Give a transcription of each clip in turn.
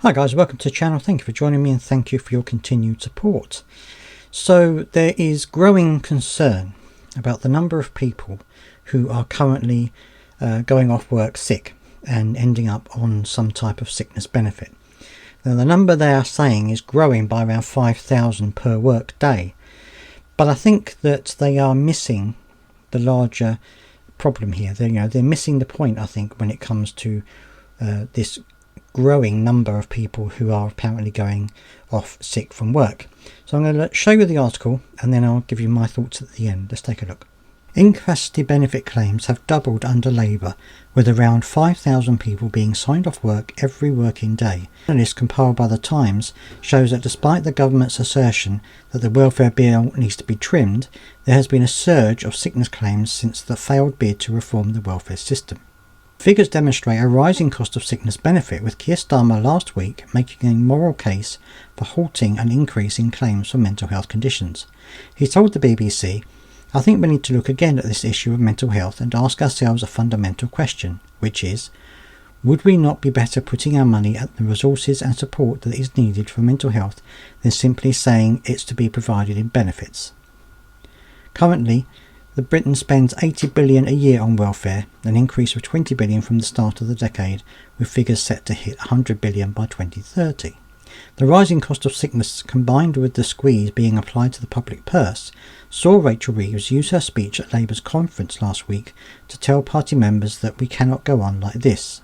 Hi guys, welcome to the channel. Thank you for joining me and thank you for your continued support. So there is growing concern about the number of people who are currently going off work sick and ending up on some type of sickness benefit. Now the number they are saying is growing by around 5,000 per work day, but I think that they are missing the larger problem here. They're missing the point, I think, when it comes to this growing number of people who are apparently going off sick from work. So I'm going to show you the article and then I'll give you my thoughts at the end. Let's take a look. Incapacity benefit claims have doubled under Labour, with around 5,000 people being signed off work every working day. A list compiled by The Times shows that despite the government's assertion that the welfare bill needs to be trimmed, there has been a surge of sickness claims since the failed bid to reform the welfare system. Figures demonstrate a rising cost of sickness benefit, with Keir Starmer last week making a moral case for halting an increase in claims for mental health conditions. He told the BBC, "I think we need to look again at this issue of mental health and ask ourselves a fundamental question, which is, would we not be better putting our money at the resources and support that is needed for mental health than simply saying it's to be provided in benefits?" Currently, Britain spends $80 billion a year on welfare, an increase of $20 billion from the start of the decade, with figures set to hit $100 billion by 2030. The rising cost of sickness, combined with the squeeze being applied to the public purse, saw Rachel Reeves use her speech at Labour's conference last week to tell party members that we cannot go on like this.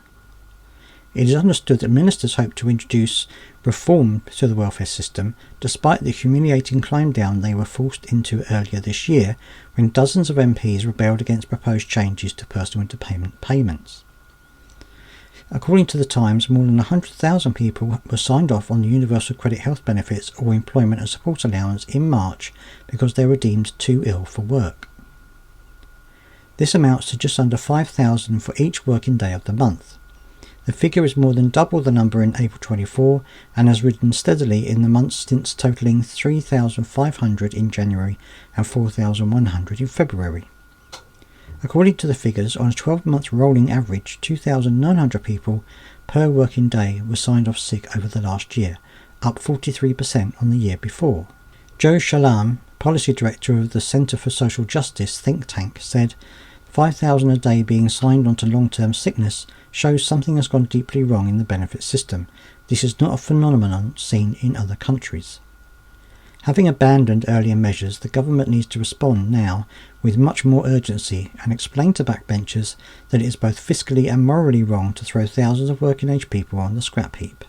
It is understood that ministers hope to introduce reform to the welfare system, despite the humiliating climb down they were forced into earlier this year, when dozens of MPs rebelled against proposed changes to personal interpayment payments. According to The Times, more than 100,000 people were signed off on the Universal Credit Health Benefits or Employment and Support Allowance in March because they were deemed too ill for work. This amounts to just under 5,000 for each working day of the month. The figure is more than double the number in April 24 and has risen steadily in the months since, totalling 3,500 in January and 4,100 in February. According to the figures, on a 12-month rolling average, 2,900 people per working day were signed off sick over the last year, up 43% on the year before. Joe Shalom, Policy Director of the Centre for Social Justice think tank, said, 5,000 a day being signed onto long-term sickness shows something has gone deeply wrong in the benefit system. This is not a phenomenon seen in other countries. Having abandoned earlier measures, the government needs to respond now with much more urgency and explain to backbenchers that it is both fiscally and morally wrong to throw thousands of working-age people on the scrap heap.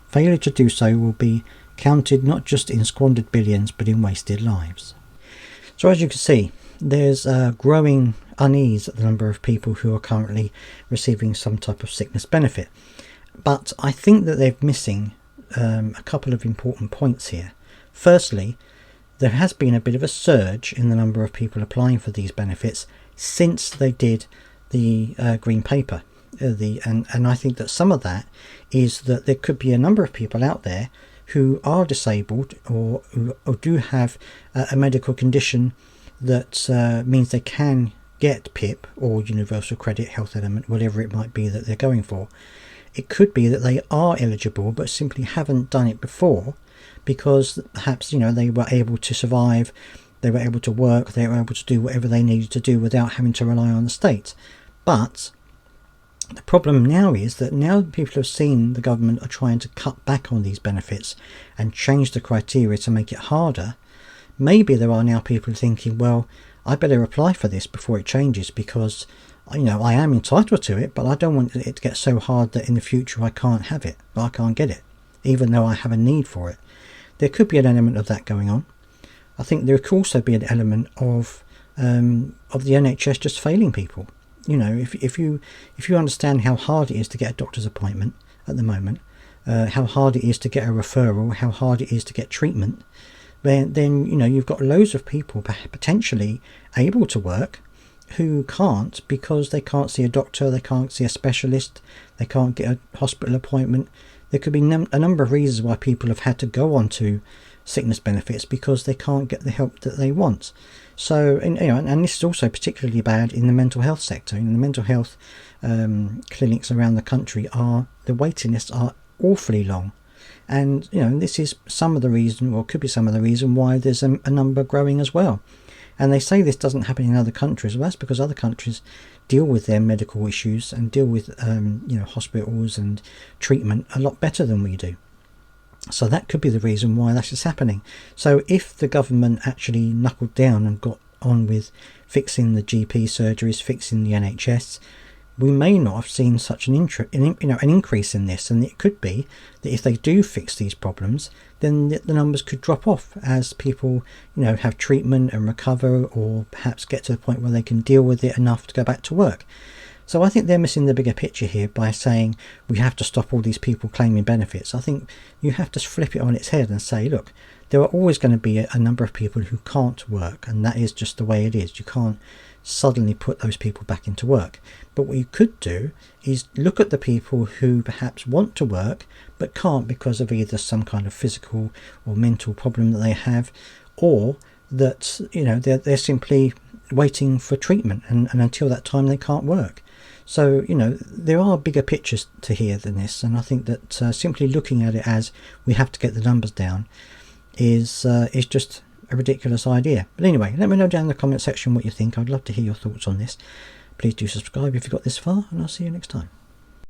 Failure to do so will be counted not just in squandered billions but in wasted lives. So as you can see, there's a growing unease at the number of people who are currently receiving some type of sickness benefit. But I think that they're missing a couple of important points here. Firstly, there has been a bit of a surge in the number of people applying for these benefits since they did the Green Paper. And I think that some of that is that there could be a number of people out there who are disabled or do have a medical condition that means they can get PIP or Universal Credit Health Element, whatever it might be that they're going for. It could be that they are eligible but simply haven't done it before because perhaps they were able to survive, they were able to work, they were able to do whatever they needed to do without having to rely on the state. But the problem now is that now people have seen the government are trying to cut back on these benefits and change the criteria to make it harder. Maybe there are now people thinking, well, I better apply for this before it changes because I am entitled to it, but I don't want it to get so hard that in the future I can't have it, or I can't get it, even though I have a need for it. There could be an element of that going on. I think there could also be an element of the NHS just failing people. If you understand how hard it is to get a doctor's appointment at the moment, how hard it is to get a referral, how hard it is to get treatment, then you've got loads of people potentially able to work who can't because they can't see a doctor, they can't see a specialist, they can't get a hospital appointment. There could be a number of reasons why people have had to go on to sickness benefits because they can't get the help that they want. So, and this is also particularly bad in the mental health sector. In the mental health clinics around the country, the waiting lists are awfully long. And this is some of the reason, or could be some of the reason, why there's a number growing as well. And they say this doesn't happen in other countries. Well, that's because other countries deal with their medical issues and deal with hospitals and treatment a lot better than we do. So that could be the reason why this is happening. So if the government actually knuckled down and got on with fixing the GP surgeries, fixing the NHS, we may not have seen such an increase in this. And it could be that if they do fix these problems, then the numbers could drop off as people have treatment and recover, or perhaps get to the point where they can deal with it enough to go back to work. So I think they're missing the bigger picture here by saying we have to stop all these people claiming benefits. I think you have to flip it on its head and say, look, there are always going to be a number of people who can't work, and that is just the way it is. You can't suddenly put those people back into work. But what you could do is look at the people who perhaps want to work but can't because of either some kind of physical or mental problem that they have, or that they're simply waiting for treatment, and until that time they can't work. So there are bigger pictures to here than this, and I think that simply looking at it as we have to get the numbers down is just a ridiculous idea. But anyway, let me know down in the comment section what you think. I'd love to hear your thoughts on this. Please do subscribe if you got this far, and I'll see you next time.